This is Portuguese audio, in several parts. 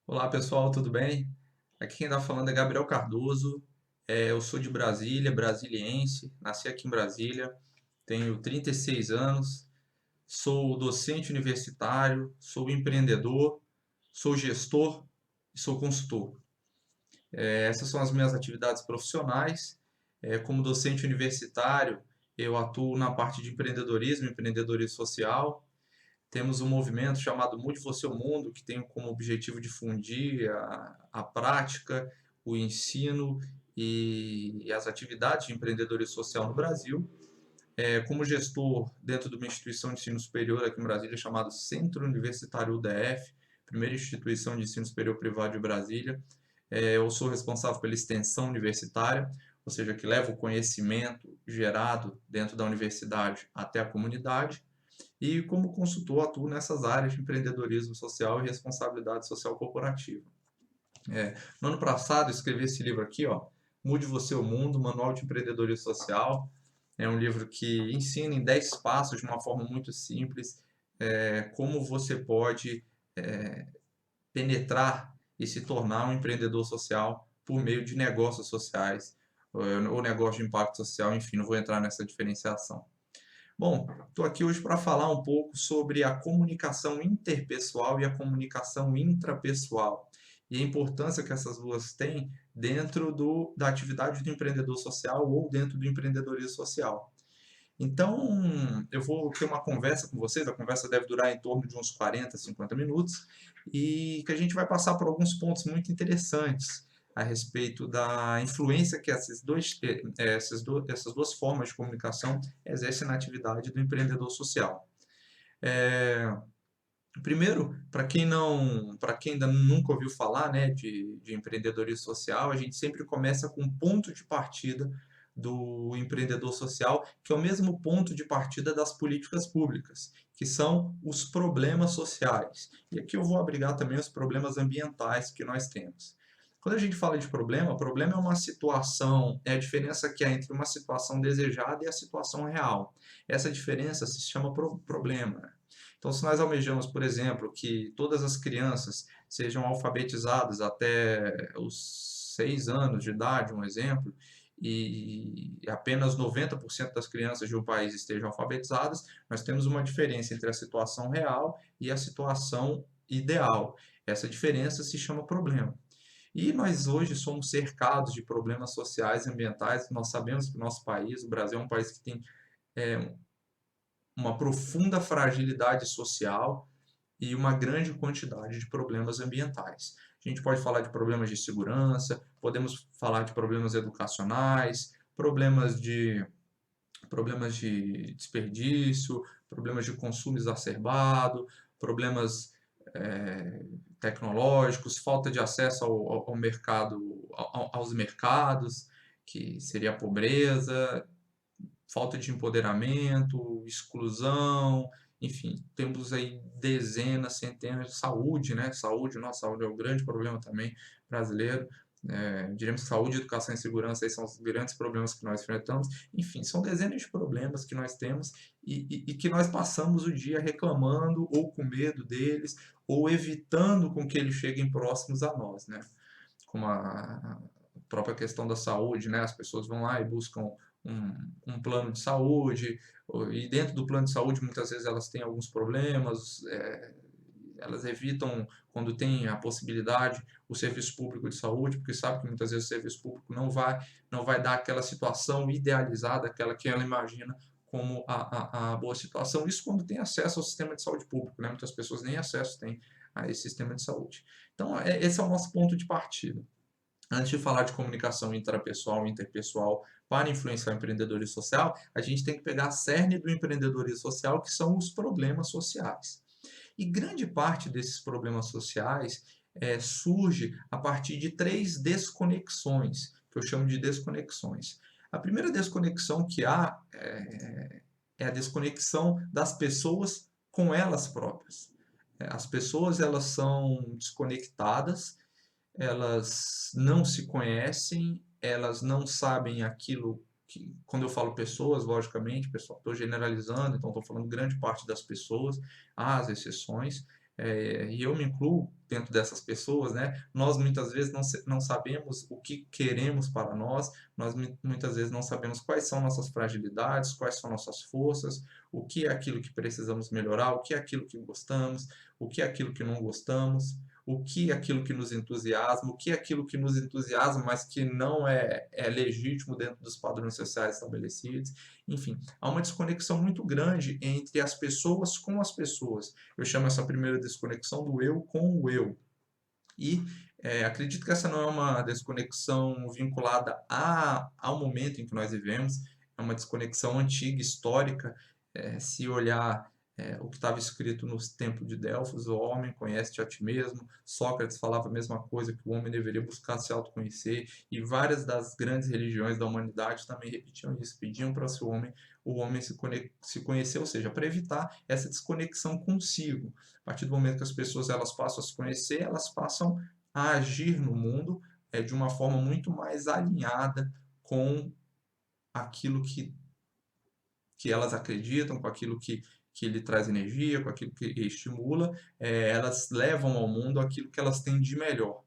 Olá pessoal, tudo bem? Aqui quem está falando é Gabriel Cardoso. Eu sou de Brasília, brasiliense, nasci aqui em Brasília, tenho 36 anos, sou docente universitário, sou empreendedor, sou gestor e sou consultor. Essas são as minhas atividades profissionais. Como docente universitário, eu atuo na parte de empreendedorismo, empreendedorismo social. Temos um movimento chamado Mude Você o Mundo, que tem como objetivo difundir a prática, o ensino e as atividades de empreendedorismo social no Brasil. Como gestor dentro de uma instituição de ensino superior aqui em Brasília, chamado Centro Universitário UDF, primeira instituição de ensino superior privado de Brasília, eu sou responsável pela extensão universitária, ou seja, que leva o conhecimento gerado dentro da universidade até a comunidade. E como consultor atuo nessas áreas de empreendedorismo social e responsabilidade social corporativa. No ano passado escrevi esse livro aqui, ó, Mude Você o Mundo, Manual de Empreendedorismo Social. É um livro que ensina em 10 passos, de uma forma muito simples, como você pode é, penetrar e se tornar um empreendedor social por meio de negócios sociais, ou negócio de impacto social, enfim, não vou entrar nessa diferenciação. Bom, estou aqui hoje para falar um pouco sobre a comunicação interpessoal e a comunicação intrapessoal e a importância que essas duas têm dentro da atividade do empreendedor social ou dentro do empreendedorismo social. Então, eu vou ter uma conversa com vocês, a conversa deve durar em torno de uns 40, 50 minutos, e que a gente vai passar por alguns pontos muito interessantes a respeito da influência que essas duas formas de comunicação exercem na atividade do empreendedor social. É, Primeiro, para quem ainda nunca ouviu falar, né, de empreendedorismo social, a gente sempre começa com um ponto de partida do empreendedor social, que é o mesmo ponto de partida das políticas públicas, que são os problemas sociais. E aqui eu vou abrigar também os problemas ambientais que nós temos. Quando a gente fala de problema, problema é uma situação, é a diferença que há entre uma situação desejada e a situação real. Essa diferença se chama problema, né? Então, se nós almejamos, por exemplo, que todas as crianças sejam alfabetizadas até os 6 anos de idade, um exemplo, e apenas 90% das crianças de um país estejam alfabetizadas, nós temos uma diferença entre a situação real e a situação ideal. Essa diferença se chama problema. E nós hoje somos cercados de problemas sociais e ambientais. Nós sabemos que o nosso país, o Brasil, é um país que tem é, uma profunda fragilidade social e uma grande quantidade de problemas ambientais. A gente pode falar de problemas de segurança, podemos falar de problemas educacionais, problemas de desperdício, problemas de consumo exacerbado, problemas tecnológicos, falta de acesso ao mercado, aos mercados, que seria a pobreza, falta de empoderamento, exclusão, enfim, temos aí dezenas, centenas de saúde, né? Saúde é um grande problema também brasileiro. Diremos que saúde, educação e segurança aí são os grandes problemas que nós enfrentamos. Enfim, são dezenas de problemas que nós temos e que nós passamos o dia reclamando ou com medo deles ou evitando com que eles cheguem próximos a nós, né? Como a própria questão da saúde, né? As pessoas vão lá e buscam um plano de saúde, e dentro do plano de saúde muitas vezes elas têm alguns problemas, elas evitam, quando tem a possibilidade, o serviço público de saúde, porque sabe que muitas vezes o serviço público não vai dar aquela situação idealizada, aquela que ela imagina como a boa situação. Isso quando tem acesso ao sistema de saúde público, né? Muitas pessoas nem acesso têm a esse sistema de saúde. Então, esse é o nosso ponto de partida. Antes de falar de comunicação intrapessoal e interpessoal para influenciar o empreendedorismo social, a gente tem que pegar a cerne do empreendedorismo social, que são os problemas sociais. E grande parte desses problemas sociais surge a partir de três desconexões, que eu chamo de desconexões. A primeira desconexão que há é a desconexão das pessoas com elas próprias. As pessoas elas são desconectadas, elas não se conhecem, elas não sabem aquilo que, quando eu falo pessoas, logicamente, pessoal, estou generalizando, então estou falando grande parte das pessoas, há as exceções, e eu me incluo dentro dessas pessoas, né? Nós muitas vezes não sabemos o que queremos para nós muitas vezes não sabemos quais são nossas fragilidades, quais são nossas forças, o que é aquilo que precisamos melhorar, o que é aquilo que gostamos, o que é aquilo que não gostamos, o que é aquilo que nos entusiasma, o que é aquilo que nos entusiasma, mas que não é legítimo dentro dos padrões sociais estabelecidos. Enfim, há uma desconexão muito grande entre as pessoas com as pessoas. Eu chamo essa primeira desconexão do eu com o eu. E acredito que essa não é uma desconexão vinculada ao momento em que nós vivemos, é uma desconexão antiga, histórica. Se olhar o que estava escrito nos tempos de Delfos, o homem conhece-te a ti mesmo, Sócrates falava a mesma coisa, que o homem deveria buscar se autoconhecer, e várias das grandes religiões da humanidade também repetiam isso, pediam para o homem se conhecer, ou seja, para evitar essa desconexão consigo. A partir do momento que as pessoas elas passam a se conhecer, elas passam a agir no mundo de uma forma muito mais alinhada com aquilo que elas acreditam, com aquilo que lhe traz energia, com aquilo que estimula, elas levam ao mundo aquilo que elas têm de melhor.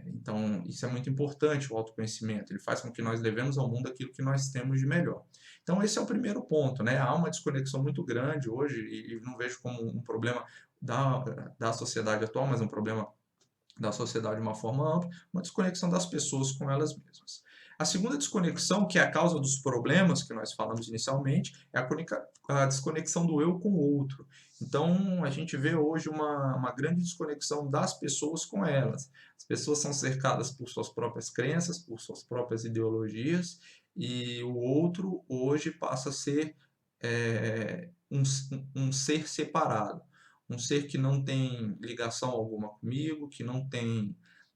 Então, isso é muito importante, o autoconhecimento. Ele faz com que nós levemos ao mundo aquilo que nós temos de melhor. Então, esse é o primeiro ponto, né? Há uma desconexão muito grande hoje, e não vejo como um problema da sociedade atual, mas um problema da sociedade de uma forma ampla, uma desconexão das pessoas com elas mesmas. A segunda desconexão, que é a causa dos problemas que nós falamos inicialmente, é a desconexão do eu com o outro. Então, a gente vê hoje uma grande desconexão das pessoas com elas. As pessoas são cercadas por suas próprias crenças, por suas próprias ideologias, e o outro hoje passa a ser um ser separado, um ser que não tem ligação alguma comigo, que não tem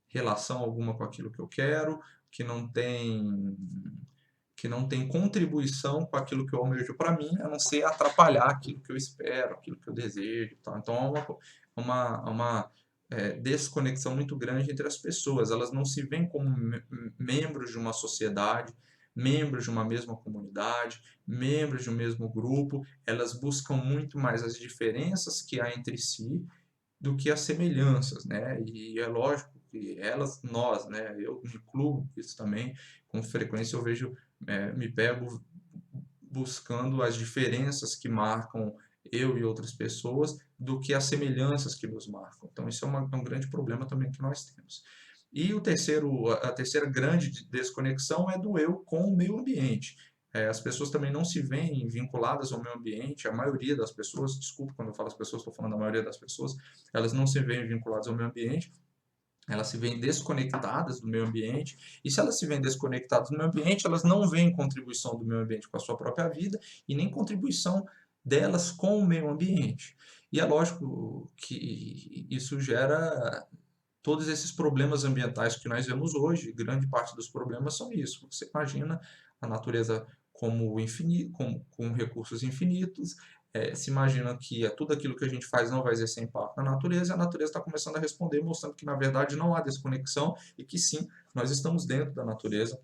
relação alguma com aquilo que eu quero, que não tem contribuição com aquilo que eu almejo para mim, a não ser atrapalhar aquilo que eu espero, aquilo que eu desejo. Tal. Então, há uma desconexão muito grande entre as pessoas. Elas não se veem como membros de uma sociedade, membros de uma mesma comunidade, membros de um mesmo grupo. Elas buscam muito mais as diferenças que há entre si do que as semelhanças, né? E é lógico que nós, né? Eu me incluo isso também, com frequência eu vejo, me pego buscando as diferenças que marcam eu e outras pessoas do que as semelhanças que nos marcam. Então, isso é um grande problema também que nós temos. E a terceira grande desconexão é do eu com o meio ambiente. As pessoas também não se veem vinculadas ao meio ambiente, a maioria das pessoas, desculpa quando eu falo as pessoas, estou falando da maioria das pessoas, elas não se veem vinculadas ao meio ambiente, elas se veem desconectadas do meio ambiente, e se elas se veem desconectadas do meio ambiente, elas não veem contribuição do meio ambiente com a sua própria vida e nem contribuição delas com o meio ambiente. E é lógico que isso gera todos esses problemas ambientais que nós vemos hoje, grande parte dos problemas são isso. Você imagina a natureza como infinito, com recursos infinitos, se imagina que tudo aquilo que a gente faz não vai exercer impacto na natureza, e a natureza está começando a responder, mostrando que, na verdade, não há desconexão e que, sim, nós estamos dentro da natureza,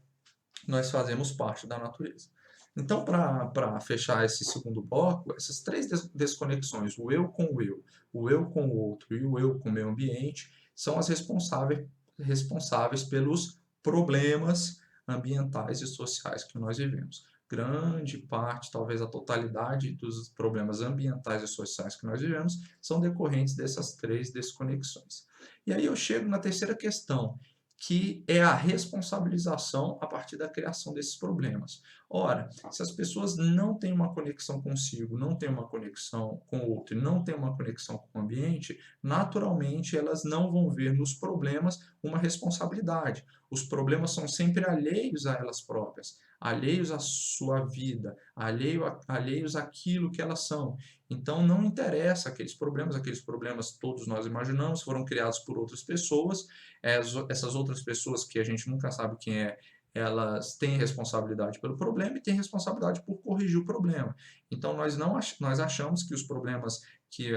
nós fazemos parte da natureza. Então, para fechar esse segundo bloco, essas três desconexões, o eu com o outro e o eu com o meio ambiente, são as responsáveis pelos problemas ambientais e sociais que nós vivemos. Grande parte, talvez a totalidade dos problemas ambientais e sociais que nós vivemos são decorrentes dessas três desconexões. E aí eu chego na terceira questão, que é a responsabilização a partir da criação desses problemas. Ora, se as pessoas não têm uma conexão consigo, não têm uma conexão com o outro, não têm uma conexão com o ambiente, naturalmente elas não vão ver nos problemas uma responsabilidade. Os problemas são sempre alheios a elas próprias, alheios à sua vida, alheios àquilo que elas são. Então não interessa aqueles problemas todos nós imaginamos, foram criados por outras pessoas, essas outras pessoas que a gente nunca sabe quem é, elas têm responsabilidade pelo problema e têm responsabilidade por corrigir o problema. Então, nós achamos que os problemas que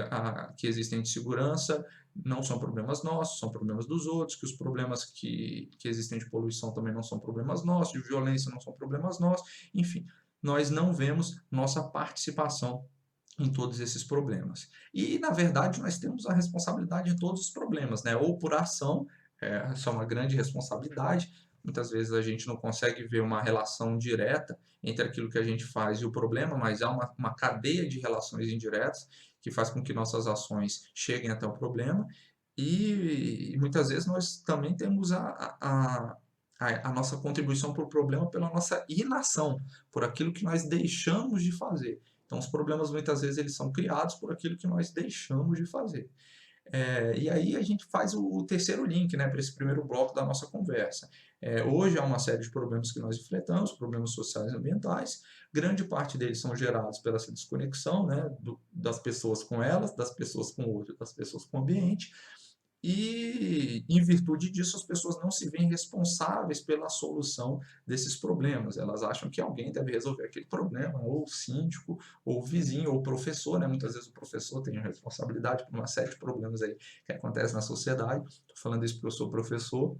existem de segurança não são problemas nossos, são problemas dos outros, que os problemas que existem de poluição também não são problemas nossos, de violência não são problemas nossos, enfim, nós não vemos nossa participação em todos esses problemas. E, na verdade, nós temos a responsabilidade em todos os problemas, né? Ou por ação, isso é uma grande responsabilidade. Muitas vezes a gente não consegue ver uma relação direta entre aquilo que a gente faz e o problema, mas há uma cadeia de relações indiretas que faz com que nossas ações cheguem até o problema. E muitas vezes nós também temos a nossa contribuição para o problema pela nossa inação, por aquilo que nós deixamos de fazer. Então, os problemas muitas vezes eles são criados por aquilo que nós deixamos de fazer. E aí a gente faz o terceiro link, né, para esse primeiro bloco da nossa conversa. Hoje há uma série de problemas que nós enfrentamos, problemas sociais e ambientais. Grande parte deles são gerados pela essa desconexão, né, das pessoas com elas, das pessoas com o outro, das pessoas com o ambiente. E, em virtude disso, as pessoas não se veem responsáveis pela solução desses problemas. Elas acham que alguém deve resolver aquele problema, ou o síndico, ou o vizinho, ou o professor, né? Muitas vezes o professor tem responsabilidade por uma série de problemas aí que acontecem na sociedade. Estou falando isso porque eu sou professor,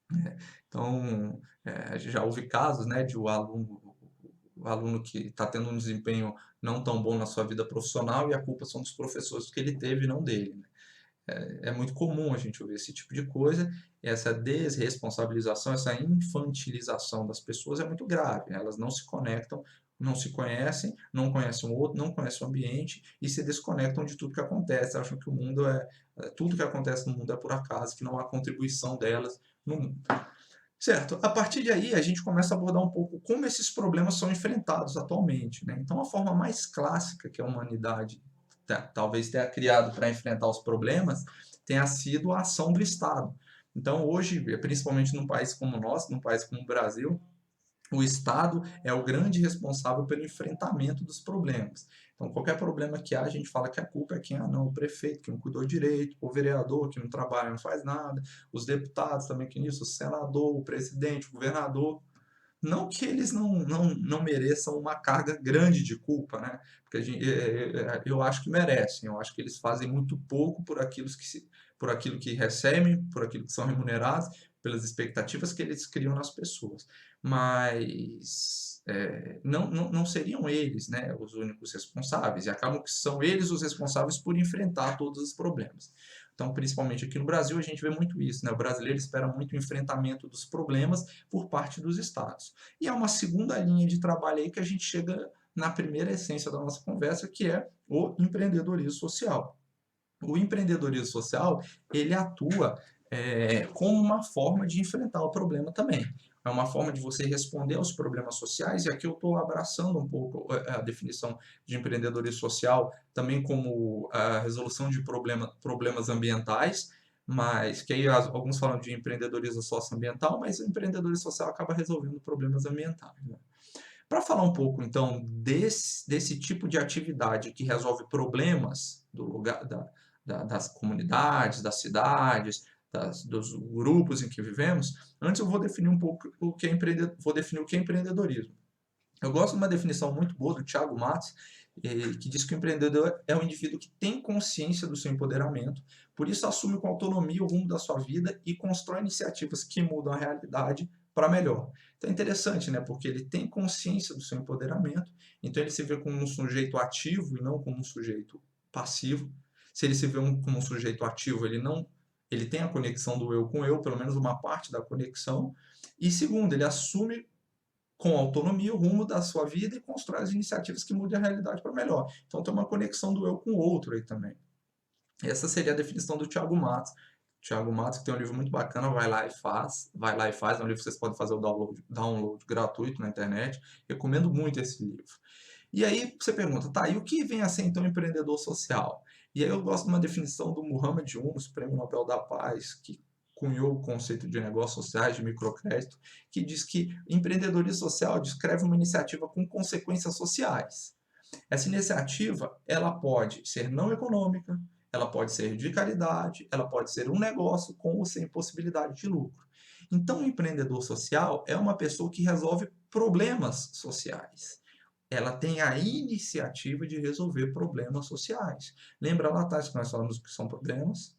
né? Então, a gente já houve casos, né, de o aluno que está tendo um desempenho não tão bom na sua vida profissional e a culpa são dos professores que ele teve e não dele, né? É muito comum a gente ouvir esse tipo de coisa, e essa desresponsabilização, essa infantilização das pessoas é muito grave, né? Elas não se conectam, não se conhecem, não conhecem o outro, não conhecem o ambiente e se desconectam de tudo que acontece, acham que o mundo tudo que acontece no mundo é por acaso, que não há contribuição delas no mundo. Certo, a partir de aí a gente começa a abordar um pouco como esses problemas são enfrentados atualmente, né? Então a forma mais clássica que a humanidade talvez tenha criado para enfrentar os problemas tenha sido a ação do Estado. Então hoje, principalmente num país como o nosso, num país como o Brasil, o Estado é o grande responsável pelo enfrentamento dos problemas. Então, qualquer problema que há, a gente fala que a culpa é quem? Ah, não, o prefeito que não cuidou direito, o vereador que não trabalha, não faz nada, os deputados também que nisso, o senador, o presidente, o governador. Não que eles não mereçam uma carga grande de culpa, né? Porque eu acho que merecem, eu acho que eles fazem muito pouco por aquilo que recebem, por aquilo que são remunerados, pelas expectativas que eles criam nas pessoas. Mas não seriam eles, né, os únicos responsáveis, e acabam que são eles os responsáveis por enfrentar todos os problemas. Então, principalmente aqui no Brasil, a gente vê muito isso, né? O brasileiro espera muito o enfrentamento dos problemas por parte dos estados. E há uma segunda linha de trabalho aí que a gente chega na primeira essência da nossa conversa, que é o empreendedorismo social. O empreendedorismo social, ele atua como uma forma de enfrentar o problema também. É uma forma de você responder aos problemas sociais, e aqui eu estou abraçando um pouco a definição de empreendedorismo social, também como a resolução de problemas ambientais, mas que aí alguns falam de empreendedorismo socioambiental, mas o empreendedorismo social acaba resolvendo problemas ambientais, né? Para falar um pouco, então, desse tipo de atividade que resolve problemas do lugar, das comunidades, das cidades, dos grupos em que vivemos, antes eu vou definir um pouco vou definir o que é empreendedorismo. Eu gosto de uma definição muito boa do Thiago Matos, que diz que o empreendedor é um indivíduo que tem consciência do seu empoderamento, por isso assume com autonomia o rumo da sua vida e constrói iniciativas que mudam a realidade para melhor. Então é interessante, né? Porque ele tem consciência do seu empoderamento, então ele se vê como um sujeito ativo e não como um sujeito passivo. Se ele se vê como um sujeito ativo, ele tem a conexão do eu com o eu, pelo menos uma parte da conexão. E segundo, ele assume com autonomia o rumo da sua vida e constrói as iniciativas que mudem a realidade para melhor. Então tem uma conexão do eu com o outro aí também. Essa seria a definição do Thiago Matos. Thiago Matos, que tem um livro muito bacana, Vai Lá e Faz. Vai Lá e Faz, é um livro que vocês podem fazer o download gratuito na internet. Recomendo muito esse livro. E aí você pergunta, tá, e o que vem a ser então empreendedor social? E aí eu gosto de uma definição do Muhammad Yunus, Prêmio Nobel da Paz, que cunhou o conceito de negócios sociais, de microcrédito, que diz que empreendedorismo social descreve uma iniciativa com consequências sociais. Essa iniciativa, ela pode ser não econômica, ela pode ser de caridade, ela pode ser um negócio com ou sem possibilidade de lucro. Então, o empreendedor social é uma pessoa que resolve problemas sociais. Ela tem a iniciativa de resolver problemas sociais. Lembra lá atrás que nós falamos que são problemas?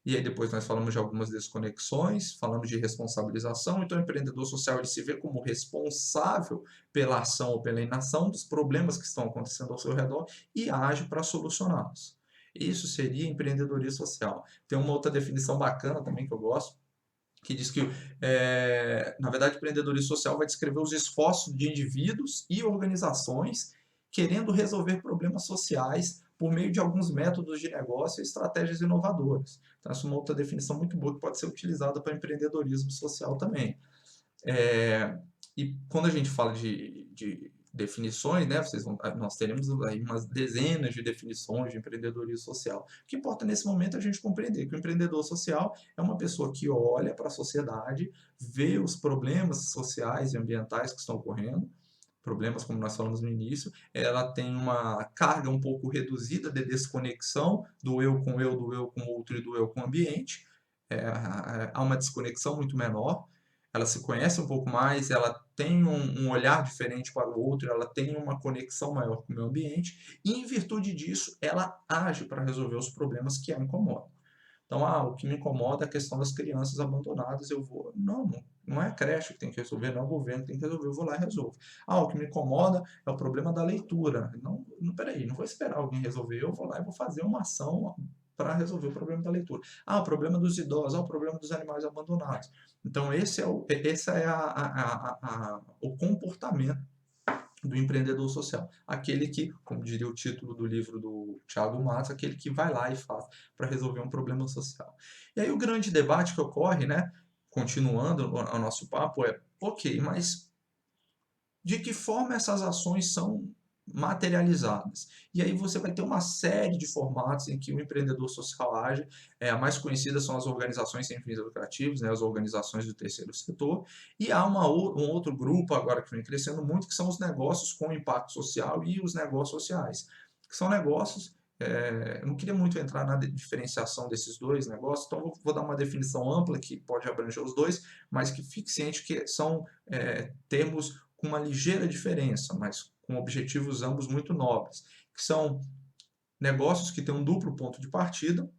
E aí depois nós falamos de algumas desconexões, falamos de responsabilização. Então o empreendedor social ele se vê como responsável pela ação ou pela inação dos problemas que estão acontecendo ao seu redor e age para solucioná-los. Isso seria empreendedorismo social. Tem uma outra definição bacana também que eu gosto, que diz que, na verdade, o empreendedorismo social vai descrever os esforços de indivíduos e organizações querendo resolver problemas sociais por meio de alguns métodos de negócio e estratégias inovadoras. Então, essa é uma outra definição muito boa que pode ser utilizada para empreendedorismo social também. E quando a gente fala de definições, né, nós teremos aí umas dezenas de definições de empreendedorismo social. O que importa nesse momento é a gente compreender que o empreendedor social é uma pessoa que olha para a sociedade, vê os problemas sociais e ambientais que estão ocorrendo, problemas como nós falamos no início, ela tem uma carga um pouco reduzida de desconexão do eu com o outro e do eu com o ambiente, há uma desconexão muito menor, ela se conhece um pouco mais, ela tem um olhar diferente para o outro, ela tem uma conexão maior com o meio ambiente, e em virtude disso, ela age para resolver os problemas que a incomodam. Então, o que me incomoda é a questão das crianças abandonadas, eu vou... Não é a creche que tem que resolver, não é o governo que tem que resolver, eu vou lá e resolvo. O que me incomoda é o problema da leitura. Não, peraí, não vou esperar alguém resolver, eu vou lá e vou fazer uma ação para resolver o problema da leitura. O problema dos idosos, o problema dos animais abandonados. Então, esse é o comportamento do empreendedor social. Aquele que, como diria o título do livro do Thiago Matos, aquele que vai lá e faz para resolver um problema social. E aí o grande debate que ocorre, né, continuando o nosso papo, é, ok, mas de que forma essas ações são materializadas? E aí você vai ter uma série de formatos em que o empreendedor social age. A mais conhecida são as organizações sem fins lucrativos, né, as organizações do terceiro setor, e há um outro grupo agora que vem crescendo muito, que são os negócios com impacto social e os negócios sociais, que são negócios... eu não queria muito entrar na diferenciação desses dois negócios, então vou dar uma definição ampla que pode abranger os dois, mas que fique ciente que são termos com uma ligeira diferença, mas com objetivos ambos muito nobres, que são negócios que têm um duplo ponto de partida.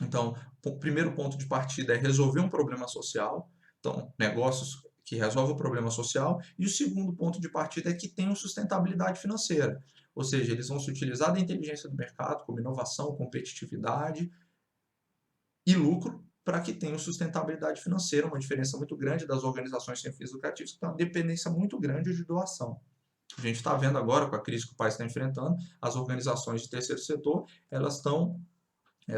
Então, o primeiro ponto de partida é resolver um problema social, então, negócios que resolvem o problema social, e o segundo ponto de partida é que tenham sustentabilidade financeira, ou seja, eles vão se utilizar da inteligência do mercado como inovação, competitividade e lucro para que tenham sustentabilidade financeira, uma diferença muito grande das organizações sem fins lucrativos, que tem uma dependência muito grande de doação. A gente está vendo agora, com a crise que o país está enfrentando, as organizações de terceiro setor, elas estão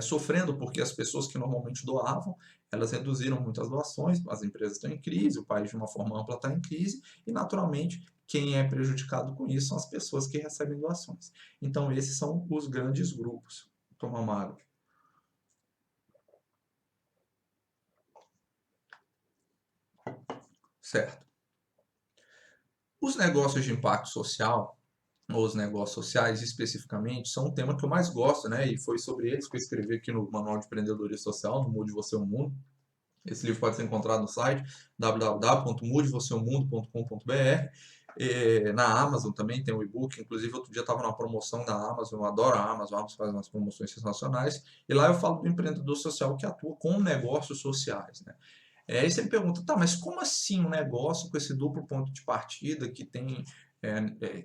sofrendo porque as pessoas que normalmente doavam, elas reduziram muitas doações, as empresas estão em crise, o país de uma forma ampla está em crise, e naturalmente quem é prejudicado com isso são as pessoas que recebem doações. Então esses são os grandes grupos. Vou tomar uma água. Certo. Os negócios de impacto social, ou os negócios sociais especificamente, são um tema que eu mais gosto, né? E foi sobre eles que eu escrevi aqui no Manual de Empreendedorismo Social, no Mude Você o Mundo. Esse livro pode ser encontrado no site www.mudevoceumundo.com.br. Na Amazon também tem um e-book, inclusive outro dia estava na promoção da Amazon, eu adoro a Amazon faz umas promoções sensacionais, e lá eu falo do empreendedor social que atua com negócios sociais, né? Aí você me pergunta, tá, mas como assim um negócio com esse duplo ponto de partida que tem,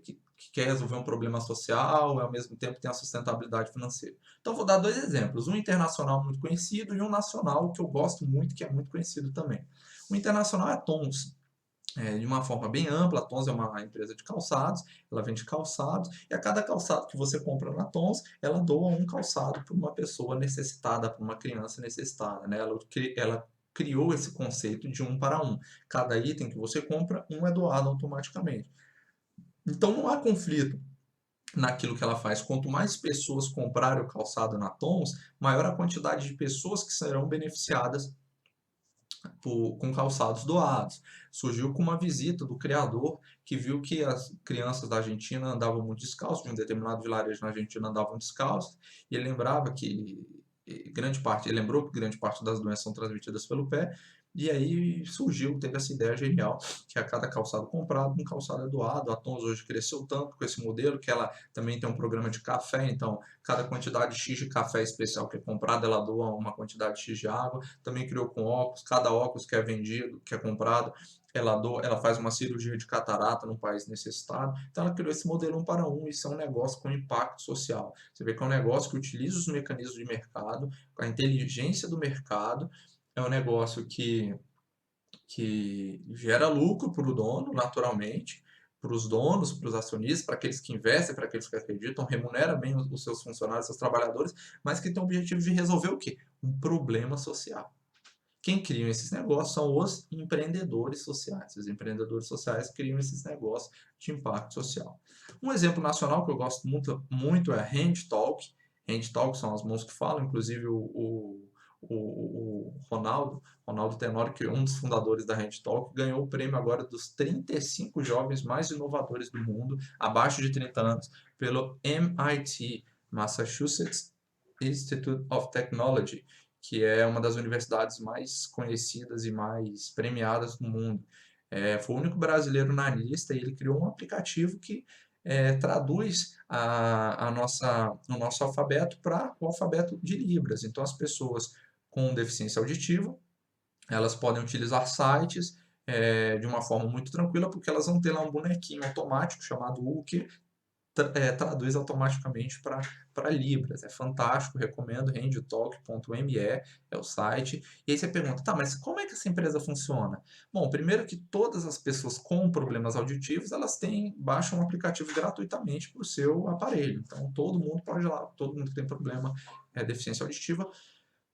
que quer resolver um problema social e ao mesmo tempo tem a sustentabilidade financeira? Então vou dar dois exemplos, um internacional muito conhecido e um nacional que eu gosto muito, que é muito conhecido também. O internacional é a Tons. De uma forma bem ampla, a Tons é uma empresa de calçados, ela vende calçados, e a cada calçado que você compra na Tons, ela doa um calçado para uma pessoa necessitada, para uma criança necessitada, né? Ela criou esse conceito de 1 para 1. Cada item que você compra, um é doado automaticamente. Então não há conflito naquilo que ela faz. Quanto mais pessoas comprarem o calçado na Tons, maior a quantidade de pessoas que serão beneficiadas com calçados doados. Surgiu com uma visita do criador que viu que as crianças da Argentina andavam muito descalços, de um determinado vilarejo na Argentina andavam descalços, e ele lembrava que ele lembrou que grande parte das doenças são transmitidas pelo pé, E aí surgiu, teve essa ideia genial, que a cada calçado comprado, um calçado é doado. A Tons hoje cresceu tanto com esse modelo que ela também tem um programa de café, então cada quantidade X de café especial que é comprado, ela doa uma quantidade X de água. Também criou com óculos, cada óculos que é vendido, que é comprado, ela doa, ela faz uma cirurgia de catarata num país necessitado. Então ela criou esse modelo 1 para 1, e isso é um negócio com impacto social. Você vê que é um negócio que utiliza os mecanismos de mercado, a inteligência do mercado, é um negócio que gera lucro para o dono, naturalmente, para os donos, para os acionistas, para aqueles que investem, para aqueles que acreditam, remunera bem os seus funcionários, seus trabalhadores, mas que tem o objetivo de resolver o quê? Um problema social. Quem cria esses negócios são os empreendedores sociais. Os empreendedores sociais criam esses negócios de impacto social. Um exemplo nacional que eu gosto muito, muito é Hand Talk. Hand Talk são as mãos que falam, inclusive o Ronaldo Tenório, que é um dos fundadores da Hand Talk, ganhou o prêmio agora dos 35 jovens mais inovadores do mundo, abaixo de 30 anos, pelo MIT, Massachusetts Institute of Technology, que é uma das universidades mais conhecidas e mais premiadas do mundo. Foi o único brasileiro na lista, e ele criou um aplicativo que traduz o nosso alfabeto para o alfabeto de Libras. Então, as pessoas com deficiência auditiva, elas podem utilizar sites de uma forma muito tranquila, porque elas vão ter lá um bonequinho automático chamado U, que traduz automaticamente para Libras. É fantástico, recomendo, handtalk.me é o site. E aí você pergunta, tá, mas como é que essa empresa funciona? Bom, primeiro que todas as pessoas com problemas auditivos, baixam um aplicativo gratuitamente para o seu aparelho. Então, todo mundo pode ir lá, todo mundo que tem problema, deficiência auditiva,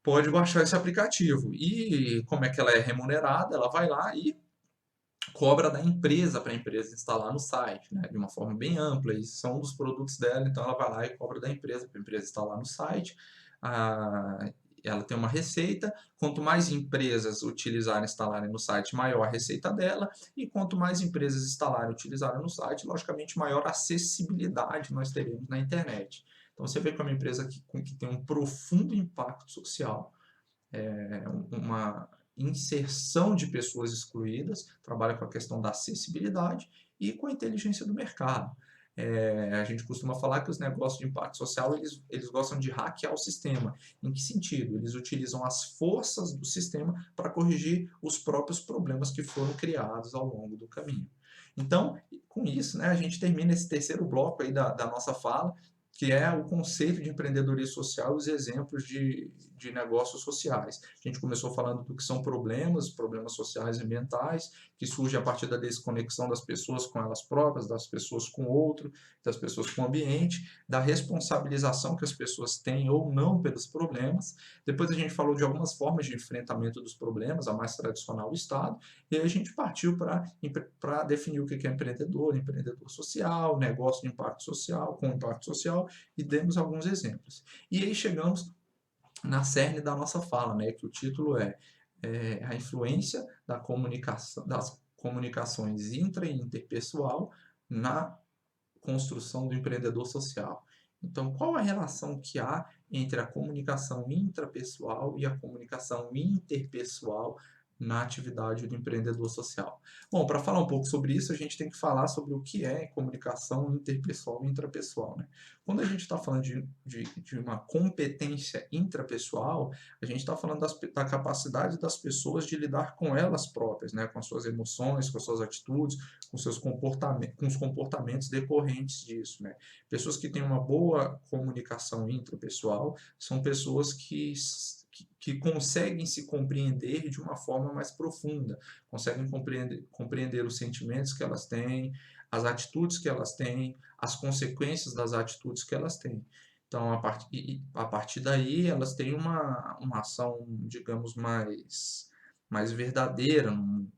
pode baixar esse aplicativo. E como é que ela é remunerada? Ela vai lá e cobra da empresa para a empresa instalar no site, né, de uma forma bem ampla. Isso são um dos produtos dela, então ela vai lá e cobra da empresa para a empresa instalar no site. Ah, ela tem uma receita, quanto mais empresas utilizarem, instalarem no site, maior a receita dela, e quanto mais empresas instalarem e utilizarem no site, logicamente maior acessibilidade nós teremos na internet. Então você vê que é uma empresa que tem um profundo impacto social, uma inserção de pessoas excluídas, trabalha com a questão da acessibilidade e com a inteligência do mercado. A gente costuma falar que os negócios de impacto social, eles gostam de hackear o sistema. Em que sentido? Eles utilizam as forças do sistema para corrigir os próprios problemas que foram criados ao longo do caminho. Então, com isso, né, a gente termina esse terceiro bloco aí da nossa fala, que é o conceito de empreendedorismo social e os exemplos de negócios sociais. A gente começou falando do que são problemas sociais e ambientais, que surgem a partir da desconexão das pessoas com elas próprias, das pessoas com o outro, das pessoas com o ambiente, da responsabilização que as pessoas têm ou não pelos problemas. Depois a gente falou de algumas formas de enfrentamento dos problemas, a mais tradicional, o Estado, e aí a gente partiu para definir o que é empreendedor social, negócio de impacto social, com impacto social, e demos alguns exemplos. E aí chegamos na cerne da nossa fala, né, que o título é a influência das comunicações intra e interpessoal na construção do empreendedor social. Então, qual a relação que há entre a comunicação intrapessoal e a comunicação interpessoal na atividade do empreendedor social? Bom, para falar um pouco sobre isso, a gente tem que falar sobre o que é comunicação interpessoal e intrapessoal, né? Quando a gente está falando de uma competência intrapessoal, a gente está falando da capacidade das pessoas de lidar com elas próprias, né? Com as suas emoções, com as suas atitudes, com seus comportamentos, com os comportamentos decorrentes disso, né? Pessoas que têm uma boa comunicação intrapessoal são pessoas que conseguem se compreender de uma forma mais profunda, conseguem compreender os sentimentos que elas têm, as atitudes que elas têm, as consequências das atitudes que elas têm. Então, a partir daí, elas têm uma ação, digamos, mais verdadeira no mundo.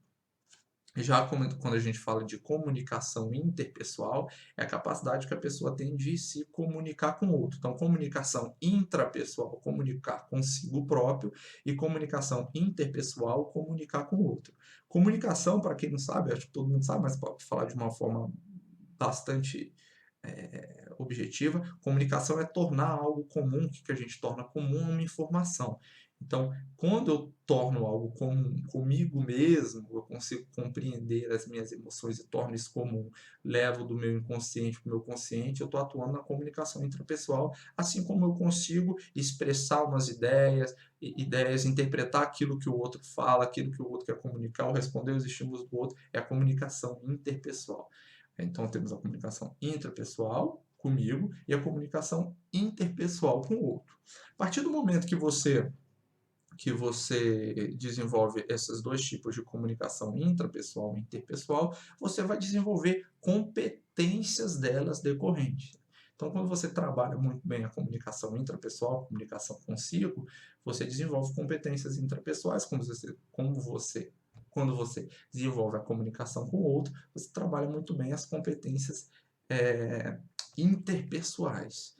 Já quando a gente fala de comunicação interpessoal, é a capacidade que a pessoa tem de se comunicar com o outro. Então, comunicação intrapessoal, comunicar consigo próprio, e comunicação interpessoal, comunicar com o outro. Comunicação, para quem não sabe, acho que todo mundo sabe, mas para falar de uma forma bastante objetiva, comunicação é tornar algo comum, o que a gente torna comum uma informação. Então, quando eu torno algo comum comigo mesmo, eu consigo compreender as minhas emoções e torno isso comum, levo do meu inconsciente para o meu consciente, eu estou atuando na comunicação intrapessoal, assim como eu consigo expressar umas ideias, interpretar aquilo que o outro fala, aquilo que o outro quer comunicar, ou responder aos estímulos do outro, é a comunicação interpessoal. Então, temos a comunicação intrapessoal comigo e a comunicação interpessoal com o outro. A partir do momento que você desenvolve esses dois tipos de comunicação intrapessoal e interpessoal, você vai desenvolver competências delas decorrentes. Então, quando você trabalha muito bem a comunicação intrapessoal, a comunicação consigo, você desenvolve competências intrapessoais, quando você desenvolve a comunicação com o outro, você trabalha muito bem as competências é, interpessoais.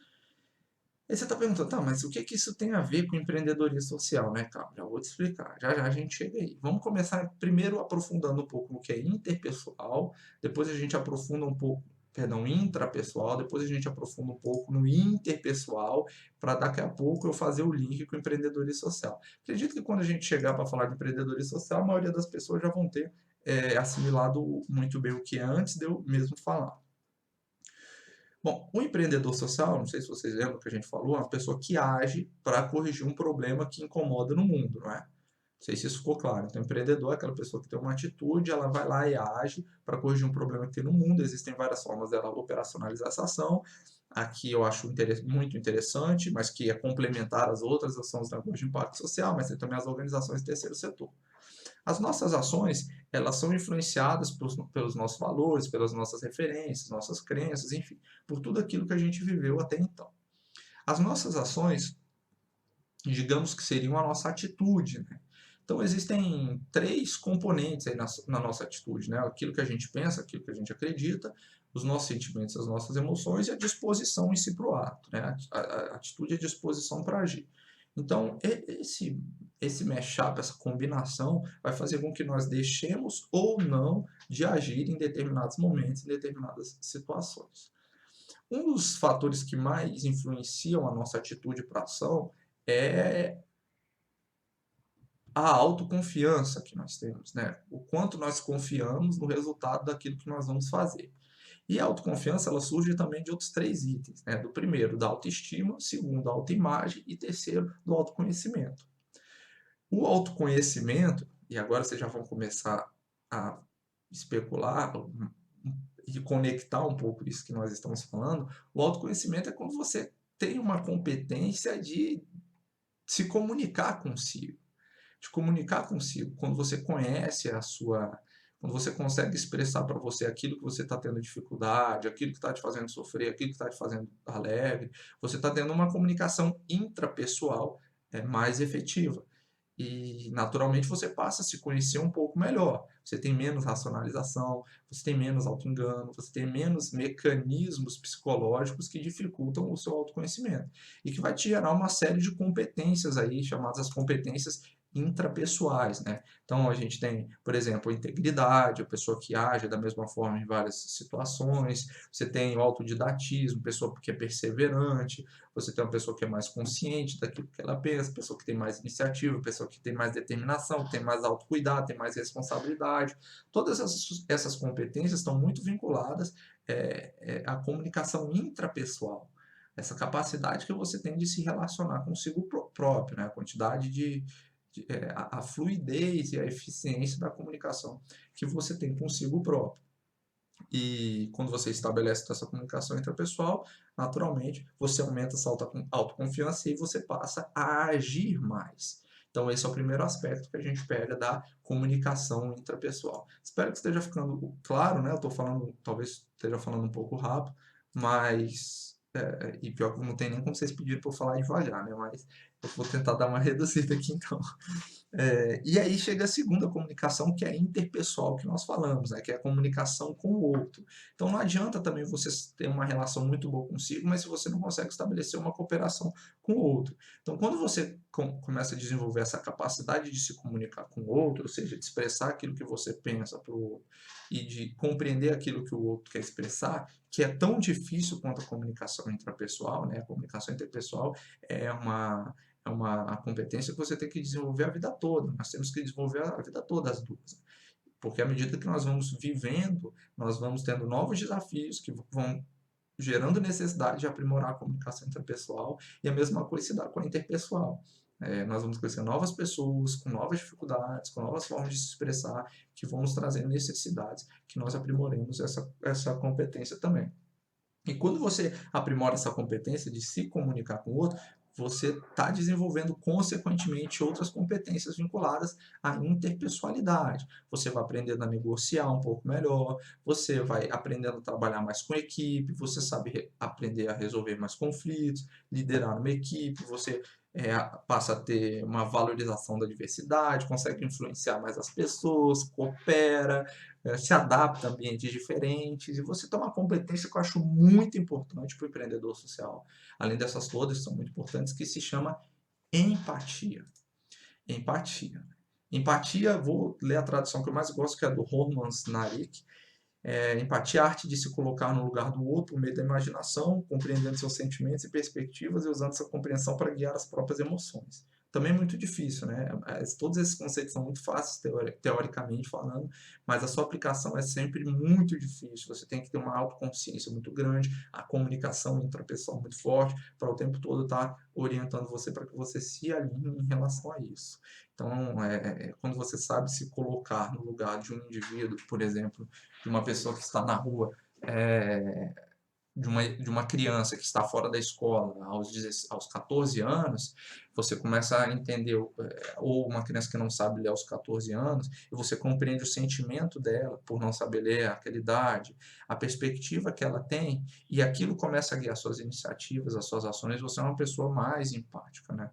Aí você está perguntando, tá, mas o que que isso tem a ver com empreendedorismo social, né, cara? Já vou te explicar, já já a gente chega aí. Vamos começar primeiro aprofundando um pouco no que é interpessoal, depois a gente aprofunda um pouco, perdão, intrapessoal, depois a gente aprofunda um pouco no interpessoal, para daqui a pouco eu fazer o link com o empreendedorismo social. Acredito que quando a gente chegar para falar de empreendedorismo social, a maioria das pessoas já vão ter assimilado muito bem o que é antes de eu mesmo falar. Bom, o empreendedor social, não sei se vocês lembram que a gente falou, é uma pessoa que age para corrigir um problema que incomoda no mundo, não é? Não sei se isso ficou claro. Então, empreendedor é aquela pessoa que tem uma atitude, ela vai lá e age para corrigir um problema que tem no mundo. Existem várias formas dela operacionalizar essa ação. Aqui eu acho muito interessante, mas que é complementar às outras, são os negócios de impacto social, mas tem também as organizações do terceiro setor. As nossas ações, elas são influenciadas pelos nossos valores, pelas nossas referências, nossas crenças, enfim, por tudo aquilo que a gente viveu até então. As nossas ações, digamos que seriam a nossa atitude, né? Então, existem três componentes aí na nossa atitude, né? Aquilo que a gente pensa, aquilo que a gente acredita, os nossos sentimentos, as nossas emoções e a disposição em si para o ato, né? A atitude é a disposição para agir. Então, esse mashup, essa combinação, vai fazer com que nós deixemos ou não de agir em determinados momentos, em determinadas situações. Um dos fatores que mais influenciam a nossa atitude para ação é a autoconfiança que nós temos, né? O quanto nós confiamos no resultado daquilo que nós vamos fazer. E a autoconfiança, ela surge também de outros três itens, né? Do primeiro, da autoestima, segundo, da autoimagem e terceiro, do autoconhecimento. O autoconhecimento, e agora vocês já vão começar a especular e conectar um pouco isso que nós estamos falando, o autoconhecimento é quando você tem uma competência de se comunicar consigo, quando você conhece quando você consegue expressar para você aquilo que você está tendo dificuldade, aquilo que está te fazendo sofrer, aquilo que está te fazendo alegre, você está tendo uma comunicação intrapessoal mais efetiva. E naturalmente você passa a se conhecer um pouco melhor. Você tem menos racionalização, você tem menos autoengano, você tem menos mecanismos psicológicos que dificultam o seu autoconhecimento e que vai te gerar uma série de competências aí, chamadas as competências intrapessoais, né? Então a gente tem, por exemplo, a integridade, a pessoa que age da mesma forma em várias situações, você tem o autodidatismo, pessoa que é perseverante, você tem uma pessoa que é mais consciente daquilo que ela pensa, pessoa que tem mais iniciativa, pessoa que tem mais determinação, que tem mais autocuidado, tem mais responsabilidade. Todas essas competências estão muito vinculadas à comunicação intrapessoal. Essa capacidade que você tem de se relacionar consigo próprio, né? A quantidade a fluidez e a eficiência da comunicação que você tem consigo próprio. E quando você estabelece essa comunicação intrapessoal, naturalmente você aumenta essa autoconfiança e você passa a agir mais. Então, esse é o primeiro aspecto que a gente pega da comunicação intrapessoal. Espero que esteja ficando claro, né? Eu estou falando, talvez esteja falando um pouco rápido, mas. E pior que não tem nem como vocês pedirem para eu falar devagar, né? Mas eu vou tentar dar uma reduzida aqui então. E aí chega a segunda comunicação, que é a interpessoal, que nós falamos, né? Que é a comunicação com o outro. Então não adianta também você ter uma relação muito boa consigo, mas se você não consegue estabelecer uma cooperação com o outro. Então quando você começa a desenvolver essa capacidade de se comunicar com o outro, ou seja, de expressar aquilo que você pensa para o outro e de compreender aquilo que o outro quer expressar, que é tão difícil quanto a comunicação intrapessoal, né? A comunicação interpessoal é uma competência que você tem que desenvolver a vida toda. Nós temos que desenvolver a vida toda as duas. Porque à medida que nós vamos vivendo, nós vamos tendo novos desafios que vão gerando necessidade de aprimorar a comunicação interpessoal, e a mesma coisa se dá com a interpessoal. Nós vamos conhecer novas pessoas, com novas dificuldades, com novas formas de se expressar, que vão nos trazer necessidades, que nós aprimoremos essa competência também. E quando você aprimora essa competência de se comunicar com o outro, você está desenvolvendo, consequentemente, outras competências vinculadas à interpessoalidade. Você vai aprendendo a negociar um pouco melhor, você vai aprendendo a trabalhar mais com equipe, você sabe aprender a resolver mais conflitos, liderar uma equipe, você passa a ter uma valorização da diversidade, consegue influenciar mais as pessoas, coopera, se adapta a ambientes diferentes, e você tem uma competência que eu acho muito importante para o empreendedor social, além dessas todas que são muito importantes, que se chama empatia. Empatia. Empatia, vou ler a tradução que eu mais gosto, que é do Roman Snarik. Empatia é a arte de se colocar no lugar do outro por meio da imaginação, compreendendo seus sentimentos e perspectivas e usando essa compreensão para guiar as próprias emoções. Também é muito difícil, né? Todos esses conceitos são muito fáceis, teoricamente falando, mas a sua aplicação é sempre muito difícil. Você tem que ter uma autoconsciência muito grande, a comunicação intrapessoal muito forte, para o tempo todo estar orientando você para que você se alinhe em relação a isso. Então, quando você sabe se colocar no lugar de um indivíduo, por exemplo, de uma pessoa que está na rua, de uma criança que está fora da escola aos 14 anos, você começa a entender, ou uma criança que não sabe ler aos 14 anos, e você compreende o sentimento dela por não saber ler àquela idade, a perspectiva que ela tem, e aquilo começa a guiar suas iniciativas, as suas ações, você é uma pessoa mais empática, né?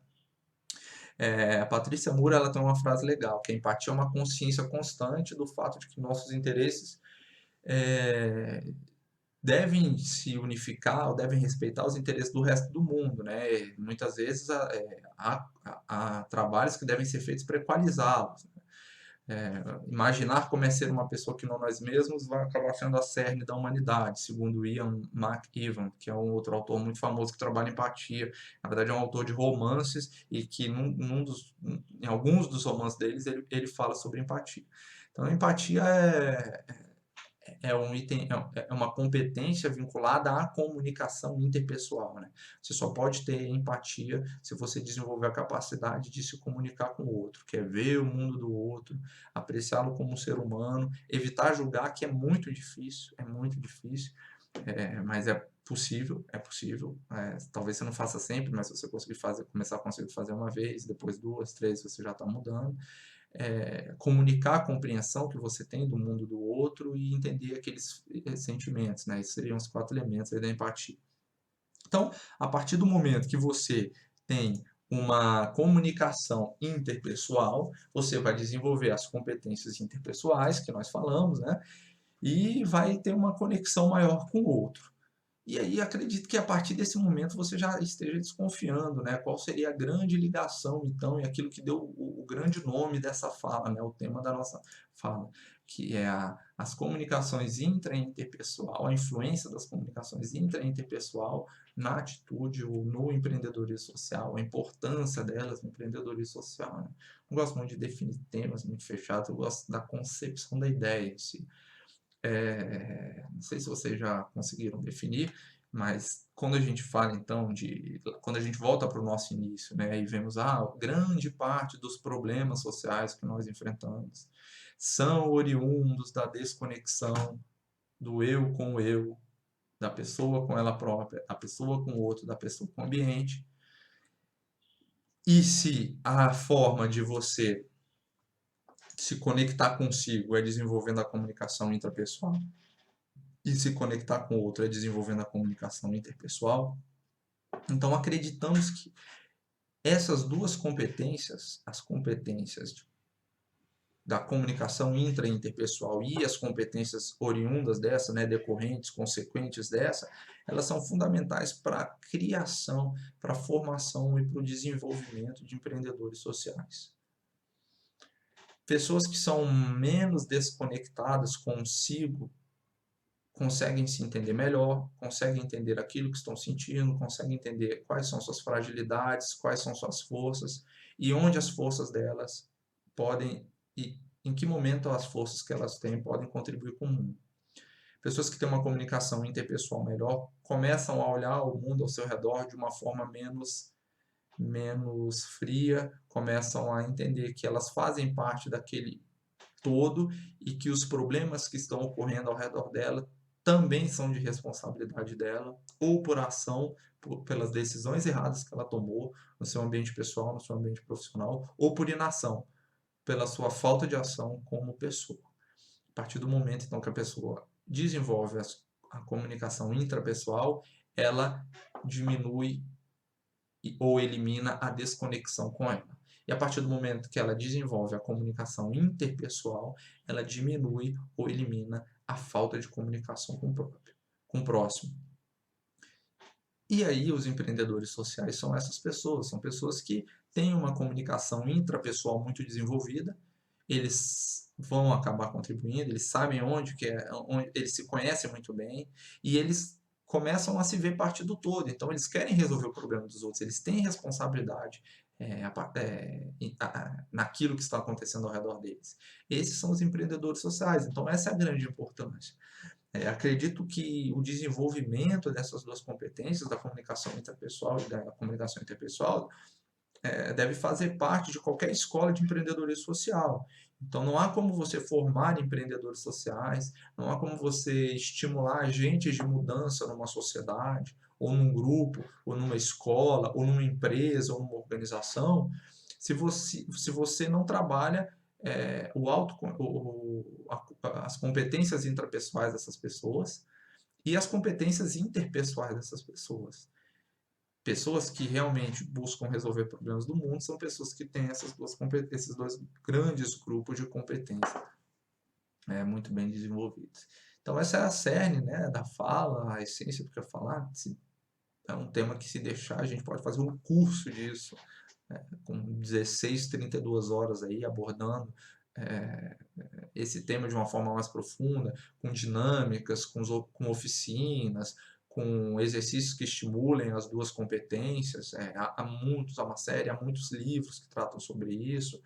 A Patrícia Moura, ela tem uma frase legal, que a empatia é uma consciência constante do fato de que nossos interesses devem se unificar ou devem respeitar os interesses do resto do mundo, né? Muitas vezes há trabalhos que devem ser feitos para equalizá-los. Imaginar como é ser uma pessoa que não nós mesmos vai acabar sendo a cerne da humanidade, segundo Ian McEwan, que é um outro autor muito famoso que trabalha empatia. Na verdade, é um autor de romances e que em alguns dos romances deles ele fala sobre empatia. Então, a empatia é um item, é uma competência vinculada à comunicação interpessoal, né? Você só pode ter empatia se você desenvolver a capacidade de se comunicar com o outro, que é ver o mundo do outro, apreciá-lo como um ser humano, evitar julgar, que é muito difícil, mas é possível, talvez você não faça sempre, mas se você conseguir começar a conseguir fazer uma vez, depois duas, três, você já está mudando. Comunicar a compreensão que você tem do mundo do outro e entender aqueles sentimentos, né? Esses seriam os 4 elementos aí da empatia. Então, a partir do momento que você tem uma comunicação interpessoal, você vai desenvolver as competências interpessoais que nós falamos, né? E vai ter uma conexão maior com o outro. E aí acredito que a partir desse momento você já esteja desconfiando, né? Qual seria a grande ligação, então, e aquilo que deu o grande nome dessa fala, né? O tema da nossa fala, que é as comunicações intra-interpessoal, a influência das comunicações intra-interpessoal na atitude ou no empreendedorismo social, a importância delas no empreendedorismo social, né? Não gosto muito de definir temas muito fechados, eu gosto da concepção da ideia em si. Não sei se vocês já conseguiram definir, mas quando a gente fala então quando a gente volta para o nosso início, né, e vemos grande parte dos problemas sociais que nós enfrentamos são oriundos da desconexão do eu com o eu, da pessoa com ela própria, da pessoa com o outro, da pessoa com o ambiente. E se a forma de você se conectar consigo é desenvolvendo a comunicação intrapessoal, e se conectar com o outro é desenvolvendo a comunicação interpessoal, então acreditamos que essas duas competências, as competências da comunicação intra e interpessoal e as competências oriundas dessa, né, decorrentes, consequentes dessa, elas são fundamentais para a criação, para a formação e para o desenvolvimento de empreendedores sociais. Pessoas que são menos desconectadas consigo conseguem se entender melhor, conseguem entender aquilo que estão sentindo, conseguem entender quais são suas fragilidades, quais são suas forças e onde as forças delas podem e em que momento as forças que elas têm podem contribuir com o mundo. Pessoas que têm uma comunicação interpessoal melhor começam a olhar o mundo ao seu redor de uma forma menos fria, começam a entender que elas fazem parte daquele todo e que os problemas que estão ocorrendo ao redor dela também são de responsabilidade dela, ou por ação, pelas decisões erradas que ela tomou no seu ambiente pessoal, no seu ambiente profissional, ou por inação, pela sua falta de ação como pessoa. A partir do momento, então, que a pessoa desenvolve a comunicação intrapessoal, ela diminui ou elimina a desconexão com ela. E a partir do momento que ela desenvolve a comunicação interpessoal, ela diminui ou elimina a falta de comunicação com o próximo. E aí os empreendedores sociais são essas pessoas, são pessoas que têm uma comunicação intrapessoal muito desenvolvida, eles vão acabar contribuindo, eles sabem onde eles se conhecem muito bem e eles começam a se ver parte do todo. Então eles querem resolver o problema dos outros, eles têm responsabilidade naquilo que está acontecendo ao redor deles. Esses são os empreendedores sociais. Então essa é a grande importância. Acredito que o desenvolvimento dessas duas competências, da comunicação intrapessoal e da comunicação interpessoal, deve fazer parte de qualquer escola de empreendedorismo social. Então, não há como você formar empreendedores sociais, não há como você estimular agentes de mudança numa sociedade, ou num grupo, ou numa escola, ou numa empresa, ou numa organização, se você não trabalha as competências intrapessoais dessas pessoas e as competências interpessoais dessas pessoas. Pessoas que realmente buscam resolver problemas do mundo são pessoas que têm esses dois grandes grupos de competência muito bem desenvolvidos. Então, essa é a cerne, né, da fala, a essência do que eu falar. É um tema que, se deixar, a gente pode fazer um curso disso, com 16, 32 horas aí, abordando esse tema de uma forma mais profunda, com dinâmicas, com oficinas, com exercícios que estimulem as duas competências. Há uma série, há muitos livros que tratam sobre isso.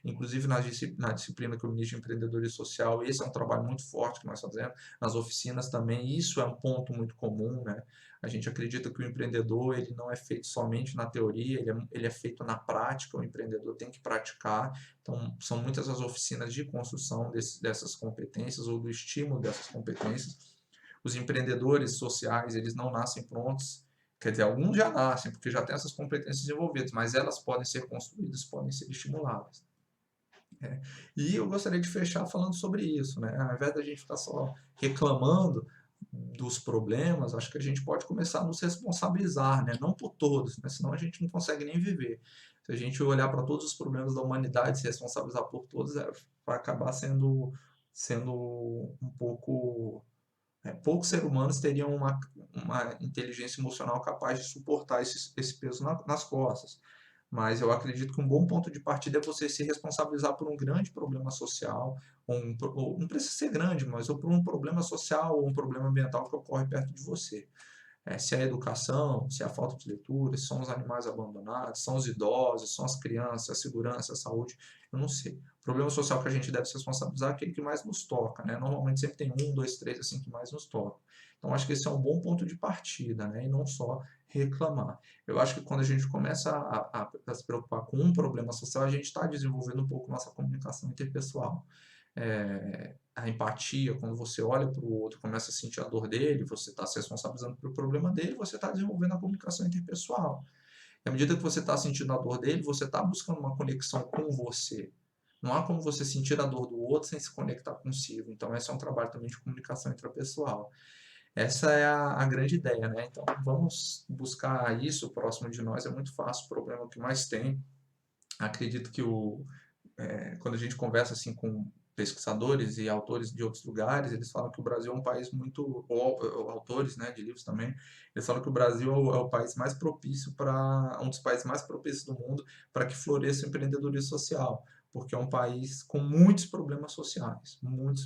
Inclusive na disciplina que eu ministro de empreendedorismo social, esse é um trabalho muito forte que nós fazemos. Nas oficinas também, isso é um ponto muito comum, né? A gente acredita que o empreendedor ele não é feito somente na teoria, ele é feito na prática, o empreendedor tem que praticar. Então, são muitas as oficinas de construção dessas competências ou do estímulo dessas competências. Os empreendedores sociais, eles não nascem prontos, quer dizer, alguns já nascem, porque já têm essas competências desenvolvidas, mas elas podem ser construídas, podem ser estimuladas. E eu gostaria de fechar falando sobre isso, né? Ao invés da gente ficar só reclamando dos problemas, acho que a gente pode começar a nos responsabilizar, né? Não por todos, né? Senão a gente não consegue nem viver. Se a gente olhar para todos os problemas da humanidade e se responsabilizar por todos, vai acabar sendo um pouco... poucos seres humanos teriam uma inteligência emocional capaz de suportar esse peso nas costas. Mas eu acredito que um bom ponto de partida é você se responsabilizar por um grande problema social, ou não precisa ser grande, mas ou por um problema social ou um problema ambiental que ocorre perto de você. Se é a educação, se é a falta de leitura, se são os animais abandonados, são os idosos, são as crianças, a segurança, a saúde, eu não sei. O problema social que a gente deve se responsabilizar é aquele que mais nos toca, né? Normalmente sempre tem um, dois, três, assim, que mais nos toca. Então, acho que esse é um bom ponto de partida, né? E não só reclamar. Eu acho que quando a gente começa a se preocupar com um problema social, a gente está desenvolvendo um pouco nossa comunicação interpessoal. A empatia, quando você olha para o outro, começa a sentir a dor dele, você está se responsabilizando pelo problema dele, você está desenvolvendo a comunicação interpessoal. E à medida que você está sentindo a dor dele, você está buscando uma conexão com você. Não há como você sentir a dor do outro sem se conectar consigo. Então, esse é um trabalho também de comunicação intrapessoal. Essa é a grande ideia, né? Então, vamos buscar isso próximo de nós. É muito fácil, o problema que mais tem. Acredito que quando a gente conversa assim com pesquisadores e autores de outros lugares, eles falam que o Brasil é um país muito, ou autores, né, de livros também, eles falam que o Brasil é o país mais propício um dos países mais propícios do mundo para que floresça o empreendedorismo social. porque é um país com muitos problemas sociais, muitos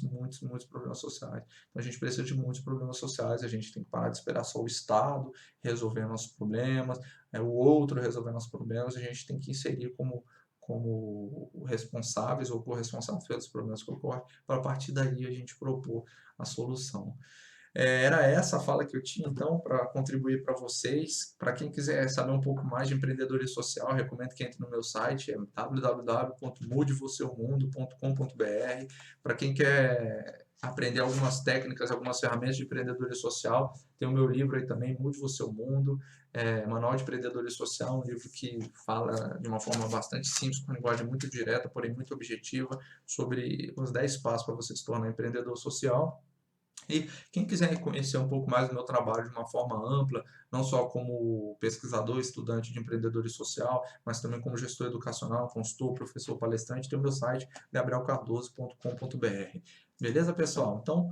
problemas sociais. Então a gente precisa de muitos problemas sociais, a gente tem que parar de esperar só o Estado resolver nossos problemas, o outro resolver nossos problemas, a gente tem que inserir como responsáveis ou corresponsáveis pelos problemas que ocorrem, para a partir daí a gente propor a solução. Era essa a fala que eu tinha, então, para contribuir para vocês. Para quem quiser saber um pouco mais de empreendedorismo social, recomendo que entre no meu site, é www.mudevoseumundo.com.br. Para quem quer aprender algumas técnicas, algumas ferramentas de empreendedorismo social, tem o meu livro aí também, Mude o Seu Mundo, Manual de Empreendedorismo Social, um livro que fala de uma forma bastante simples, com linguagem muito direta, porém muito objetiva, sobre os 10 passos para você se tornar empreendedor social. E quem quiser conhecer um pouco mais do meu trabalho de uma forma ampla, não só como pesquisador, estudante de empreendedorismo social, mas também como gestor educacional, consultor, professor, palestrante, tem o meu site gabrielcardoso.com.br. Beleza, pessoal? Então,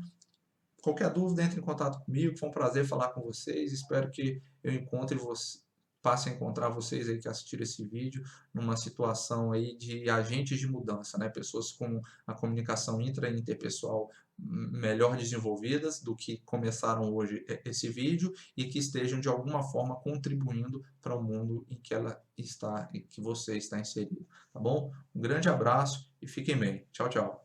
qualquer dúvida, entre em contato comigo. Foi um prazer falar com vocês. Espero que eu encontre vocês, passe a encontrar vocês aí que assistiram esse vídeo numa situação aí de agentes de mudança, né? Pessoas com a comunicação intra e interpessoal melhor desenvolvidas do que começaram hoje esse vídeo e que estejam de alguma forma contribuindo para o mundo em que ela está, em que você está inserido, tá bom? Um grande abraço e fiquem bem. Tchau, tchau.